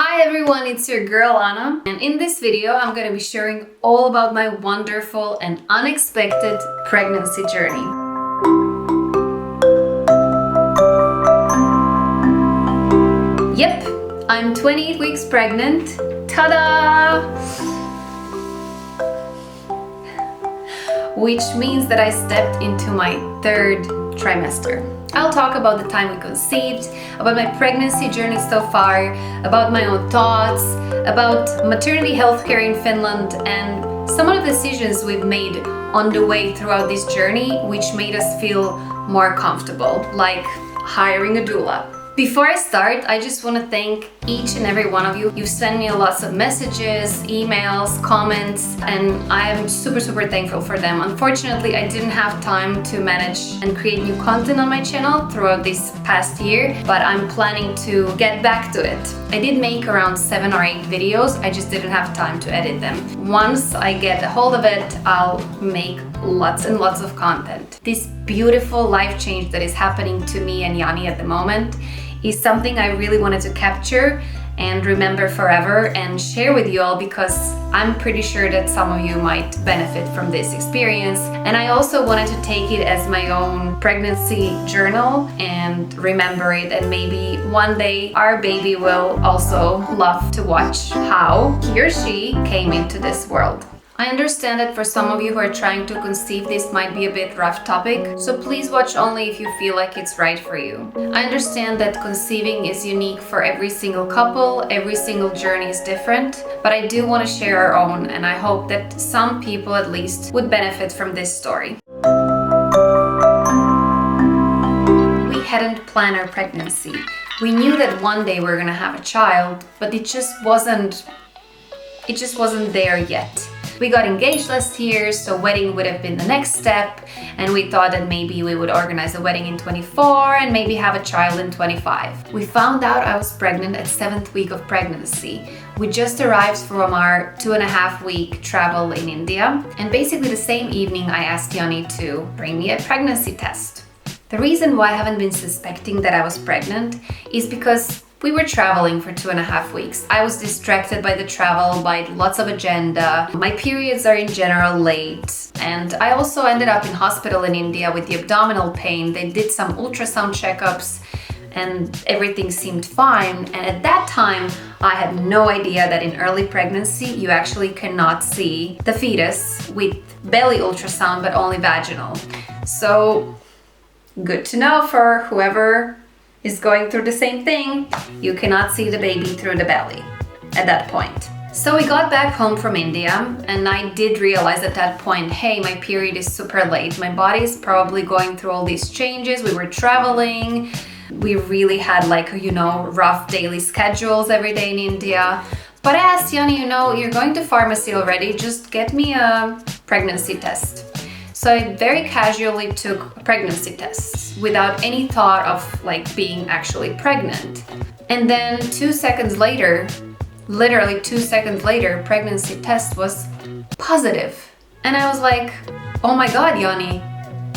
Hi everyone, it's your girl Anna, and in this video I'm going to be sharing all about my wonderful and unexpected pregnancy journey. Yep, I'm 28 weeks pregnant. Ta-da! Which means that I stepped into my third trimester. I'll talk about the time we conceived, about my pregnancy journey so far, about my own thoughts, about maternity healthcare in Finland, and some of the decisions we've made on the way throughout this journey which made us feel more comfortable, like hiring a doula. Before I start, I just want to thank each and every one of you. You've sent me lots of messages, emails, comments, and I am super thankful for them. Unfortunately, I didn't have time to manage and create new content on my channel throughout this past year, but I'm planning to get back to it. I did make around 7 or 8 videos, I just didn't have time to edit them. Once I get a hold of it, I'll make lots and lots of content. This beautiful life change that is happening to me and Jani at the moment is something I really wanted to capture and remember forever and share with you all, because I'm pretty sure that some of you might benefit from this experience. And I also wanted to take it as my own pregnancy journal and remember it, and maybe one day our baby will also love to watch how he or she came into this world. I understand that for some of you who are trying to conceive, this might be a bit rough topic, so please watch only if you feel like it's right for you. I understand that conceiving is unique for every single couple, every single journey is different, but I do want to share our own, and I hope that some people at least would benefit from this story. We hadn't planned our pregnancy. We knew that one day we were gonna have a child, but it just wasn't there yet. We got engaged last year, so wedding would have been the next step, and we thought that maybe we would organize a wedding in 24 and maybe have a child in 25. We found out I was pregnant at 7th week of pregnancy. We just arrived from our 2.5-week travel in India, and basically the same evening I asked Jani to bring me a pregnancy test. The reason why I haven't been suspecting that I was pregnant is because we were traveling for 2.5 weeks. I was distracted by the travel, by lots of agenda. My periods are in general late. And I also ended up in hospital in India with the abdominal pain. They did some ultrasound checkups and everything seemed fine. And at that time, I had no idea that in early pregnancy, you actually cannot see the fetus with belly ultrasound, but only vaginal. So good to know for whoever is going through the same thing. You cannot see the baby through the belly at that point. So we got back home from India, and I did realize at that point, hey, my period is super late. My body is probably going through all these changes. We were traveling. We really had rough daily schedules every day in India. But I asked Jani, you're going to pharmacy already, just get me a pregnancy test. So I very casually took a pregnancy test without any thought of being actually pregnant. And then 2 seconds later, literally 2 seconds later, pregnancy test was positive. And I was like, oh my God, Jani.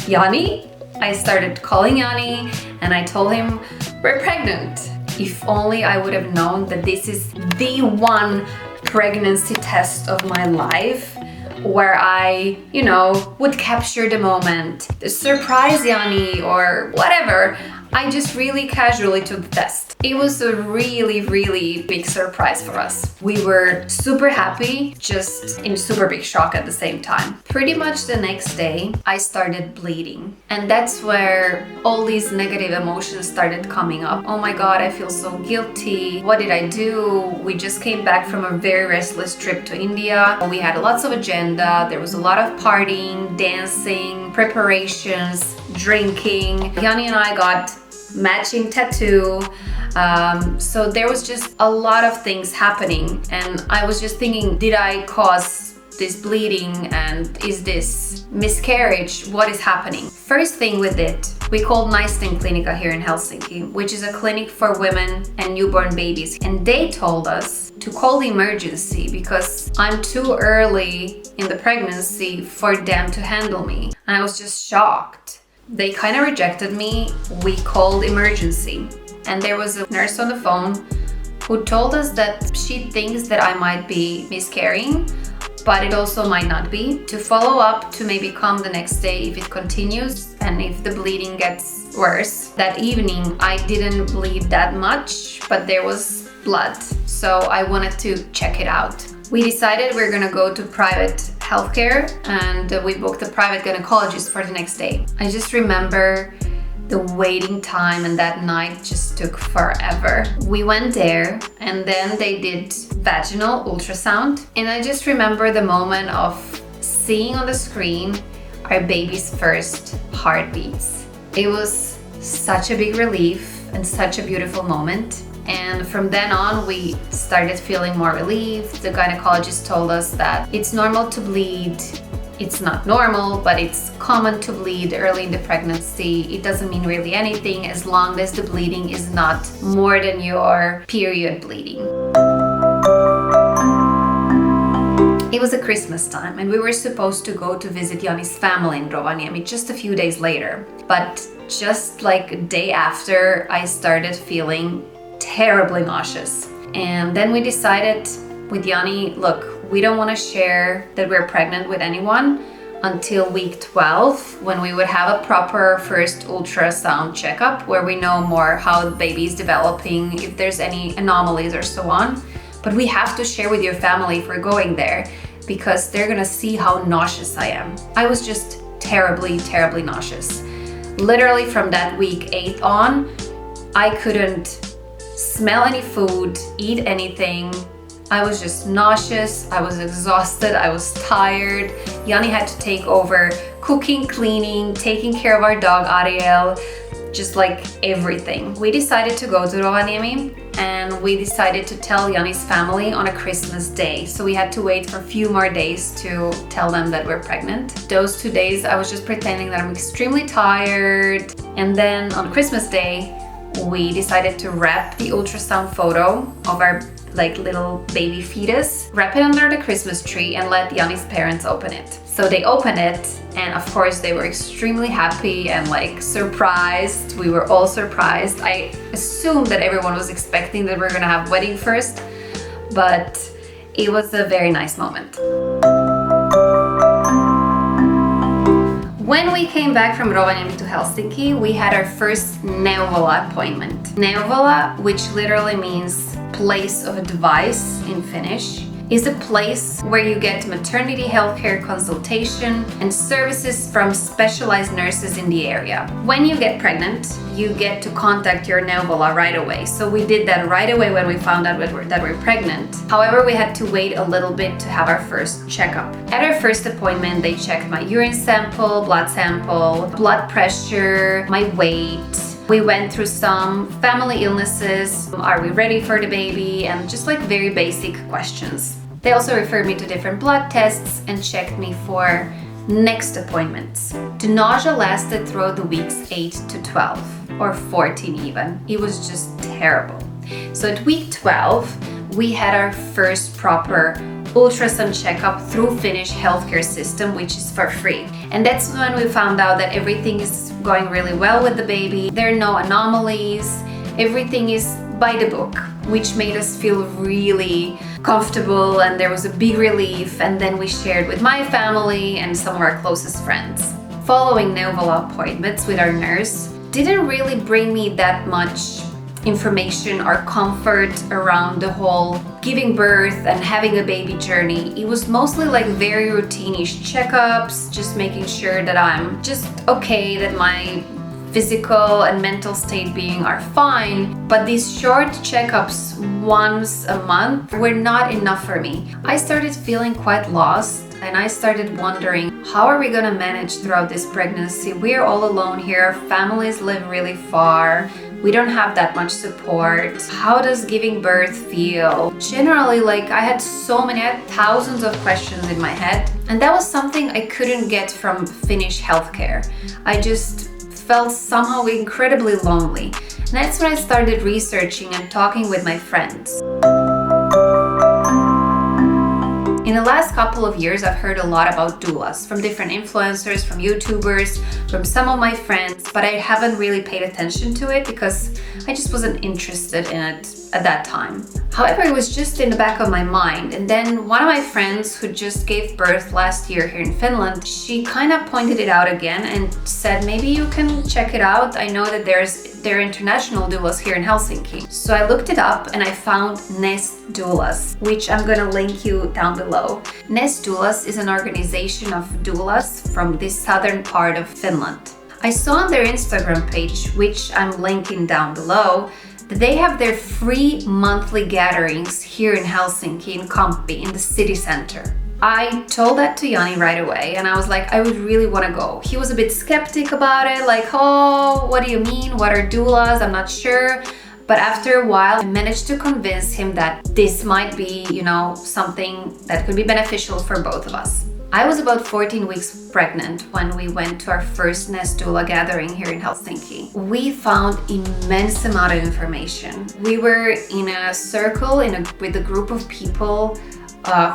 Jani? I started calling Jani and I told him, we're pregnant. If only I would have known that this is the one pregnancy test of my life, where I, would capture the moment, surprise Jani or whatever. I just really casually took the test. It was a really big surprise for us. We were super happy, just in super big shock at the same time. Pretty much the next day, I started bleeding. And that's where all these negative emotions started coming up. Oh my God, I feel so guilty. What did I do? We just came back from a very restless trip to India. We had lots of agenda. There was a lot of partying, dancing, preparations, drinking. Jani and I got matching tattoo. So there was just a lot of things happening, and I was just thinking, did I cause this bleeding, and is this miscarriage? What is happening? First thing with it, we called Naisten Klinika here in Helsinki, which is a clinic for women and newborn babies, and they told us to call the emergency because I'm too early in the pregnancy for them to handle me. And I was just shocked. They kind of rejected me. We called emergency, and there was a nurse on the phone who told us that she thinks that I might be miscarrying, but it also might not be. To follow up, to maybe come the next day if it continues and if the bleeding gets worse. That evening, I didn't bleed that much, but there was blood, so I wanted to check it out. We decided we're gonna go to private healthcare, and we booked a private gynecologist for the next day. I just remember the waiting time, and that night just took forever. We went there and then they did vaginal ultrasound, and I just remember the moment of seeing on the screen our baby's first heartbeats. It was such a big relief and such a beautiful moment. And from then on, we started feeling more relieved. The gynecologist told us that it's normal to bleed. It's not normal, but it's common to bleed early in the pregnancy. It doesn't mean really anything as long as the bleeding is not more than your period bleeding. It was a Christmas time, and we were supposed to go to visit Jani's family in Rovaniemi just a few days later. But just like a day after, I started feeling terribly nauseous. And then we decided with Jani, look, we don't want to share that we're pregnant with anyone until week 12, when we would have a proper first ultrasound checkup where we know more how the baby is developing, if there's any anomalies or so on. But we have to share with your family if we're going there, because they're gonna see how nauseous I am. I was just terribly, terribly nauseous. Literally from that week 8 on, I couldn't smell any food, eat anything. I was just nauseous, I was exhausted, I was tired. Jani had to take over cooking, cleaning, taking care of our dog Ariel, just like everything. We decided to go to Rovaniemi, and we decided to tell Jani's family on a Christmas day. So we had to wait for a few more days to tell them that we're pregnant. Those 2 days I was just pretending that I'm extremely tired. And then on Christmas Day, we decided to wrap the ultrasound photo of our little baby fetus, wrap it under the Christmas tree, and let Jani's parents open it. So they opened it, and of course they were extremely happy and surprised. We were all surprised. I assumed that everyone was expecting that we're gonna have wedding first, but it was a very nice moment. When we came back from Rovaniemi to Helsinki, we had our first Neuvola appointment. Neuvola, which literally means place of advice in Finnish, is a place where you get maternity healthcare consultation and services from specialized nurses in the area. When you get pregnant, you get to contact your Neuvola right away. So we did that right away when we found out that we're pregnant. However, we had to wait a little bit to have our first checkup. At our first appointment, they checked my urine sample, blood pressure, my weight. We went through some family illnesses, are we ready for the baby, and just very basic questions. They also referred me to different blood tests and checked me for next appointments. The nausea lasted throughout the weeks 8 to 12, or 14 even. It was just terrible. So at week 12, we had our first proper ultrasound checkup through Finnish healthcare system, which is for free. And that's when we found out that everything is going really well with the baby. There are no anomalies. Everything is by the book, which made us feel really comfortable, and there was a big relief. And then we shared with my family and some of our closest friends. Following Neuvola appointments with our nurse didn't really bring me that much information or comfort around the whole giving birth and having a baby journey. It was mostly very routine-ish checkups, just making sure that I'm just okay, that my physical and mental state being are fine. But these short checkups once a month were not enough for me. I started feeling quite lost, and I started wondering, how are we gonna manage throughout this pregnancy? We're all alone here, families live really far, we don't have that much support. How does giving birth feel? Generally, I had thousands of questions in my head, and that was something I couldn't get from Finnish healthcare. I just felt somehow incredibly lonely. And that's when I started researching and talking with my friends. In the last couple of years, I've heard a lot about doulas from different influencers, from YouTubers, from some of my friends, but I haven't really paid attention to it because I just wasn't interested in it at that time. However, it was just in the back of my mind. And then one of my friends who just gave birth last year here in Finland, she kind of pointed it out again and said, maybe you can check it out. I know that there are international doulas here in Helsinki. So I looked it up and I found Doulas, which I'm gonna link you down below. Doulas is an organization of doulas from the southern part of Finland. I saw on their Instagram page, which I'm linking down below, that they have their free monthly gatherings here in Helsinki, in Kamppi, in the city center. I told that to Jani right away and I was like, I would really want to go. He was a bit skeptic about it, like, oh, what do you mean? What are doulas? I'm not sure. But after a while, I managed to convince him that this might be, something that could be beneficial for both of us. I was about 14 weeks pregnant when we went to our first doula gathering here in Helsinki. We found immense amount of information. We were in a circle with a group of people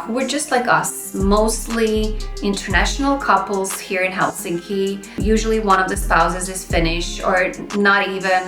who were just like us, mostly international couples here in Helsinki. Usually one of the spouses is Finnish or not even.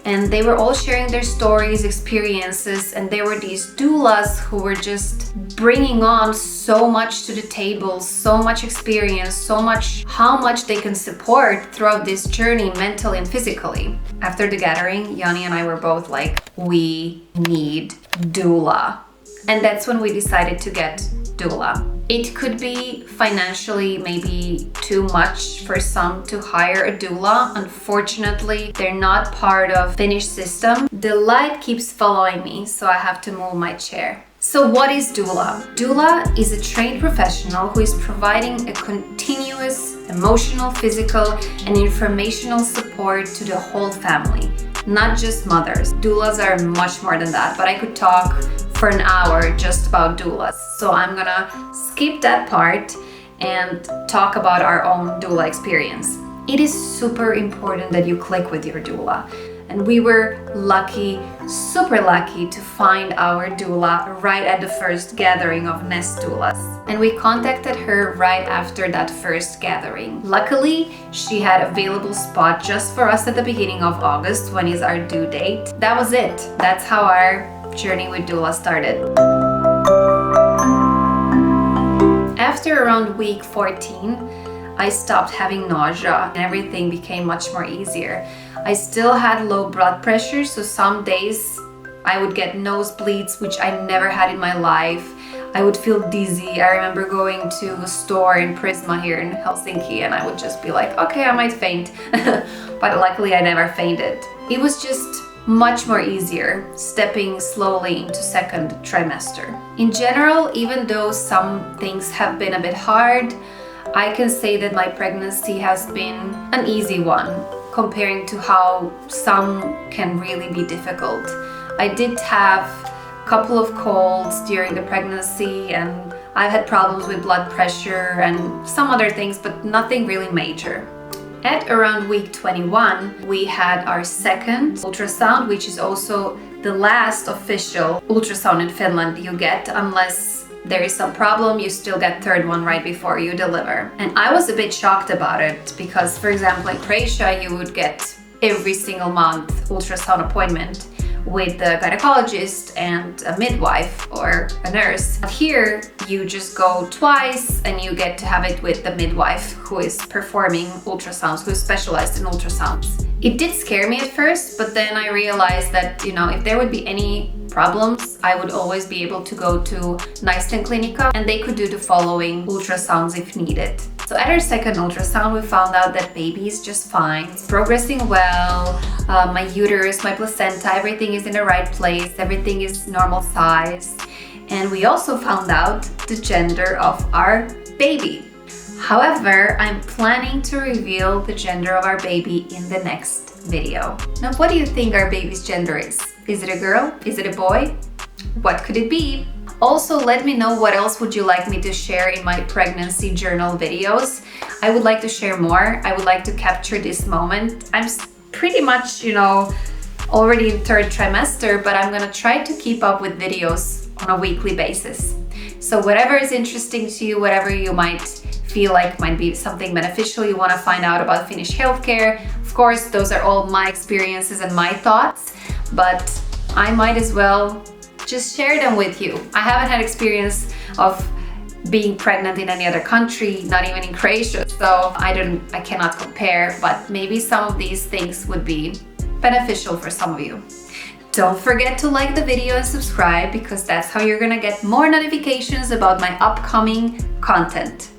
And they were all sharing their stories, experiences, and there were these doulas who were just bringing on so much to the table, so much experience, so much how much they can support throughout this journey mentally and physically. After the gathering, Jani and I were both like, we need doula. And that's when we decided to get doula. It could be financially maybe too much for some to hire a doula. Unfortunately, they're not part of Finnish system. The light keeps following me, so I have to move my chair. So what is doula? Doula is a trained professional who is providing a continuous emotional, physical, and informational support to the whole family, not just mothers. Doulas are much more than that, but I could talk for an hour just about doulas. So I'm gonna skip that part and talk about our own doula experience. It is super important that you click with your doula. And we were lucky, super lucky to find our doula right at the first gathering of Doulas. And we contacted her right after that first gathering. Luckily, she had available spot just for us at the beginning of August, when is our due date. That was it. That's how our journey with doula started. After around week 14, I stopped having nausea and everything became much more easier. I still had low blood pressure, so some days I would get nosebleeds, which I never had in my life. I would feel dizzy. I remember going to a store in Prisma here in Helsinki and I would just be like, okay, I might faint. But luckily I never fainted. It was just much more easier stepping slowly into second trimester. In general, even though some things have been a bit hard, I can say that my pregnancy has been an easy one comparing to how some can really be difficult. I did have a couple of colds during the pregnancy and I've had problems with blood pressure and some other things, but nothing really major. At around week 21, we had our second ultrasound, which is also the last official ultrasound in Finland you get, unless there is some problem, you still get third one right before you deliver. And I was a bit shocked about it because, for example, in Croatia, you would get every single month ultrasound appointment with the gynecologist and a midwife or a nurse. But here, you just go twice and you get to have it with the midwife who is performing ultrasounds, who is specialized in ultrasounds. It did scare me at first, but then I realized that, if there would be any problems, I would always be able to go to Naisten Klinikka and they could do the following ultrasounds if needed. So at our second ultrasound, we found out that baby is just fine. It's progressing well. My uterus, my placenta, everything is in the right place. Everything is normal size. And we also found out the gender of our baby. However, I'm planning to reveal the gender of our baby in the next video. Now, what do you think our baby's gender is? Is it a girl? Is it a boy? What could it be? Also, let me know what else would you like me to share in my pregnancy journal videos. I would like to share more. I would like to capture this moment. I'm pretty much, already in third trimester, but I'm gonna try to keep up with videos on a weekly basis. So whatever is interesting to you, whatever you might feel like might be something beneficial, you want to find out about Finnish healthcare. Of course, those are all my experiences and my thoughts, but I might as well just share them with you. I haven't had experience of being pregnant in any other country, not even in Croatia, so I cannot compare, but maybe some of these things would be beneficial for some of you. Don't forget to like the video and subscribe, because that's how you're gonna get more notifications about my upcoming content.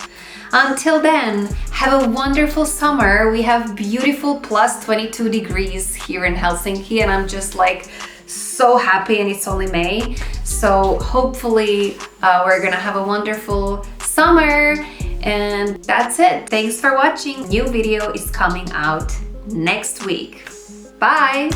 Until then, have a wonderful summer. We have beautiful plus 22 degrees here in Helsinki, and I'm just like so happy, and it's only May. So hopefully we're gonna have a wonderful summer, and that's it. Thanks for watching. New video is coming out next week. Bye!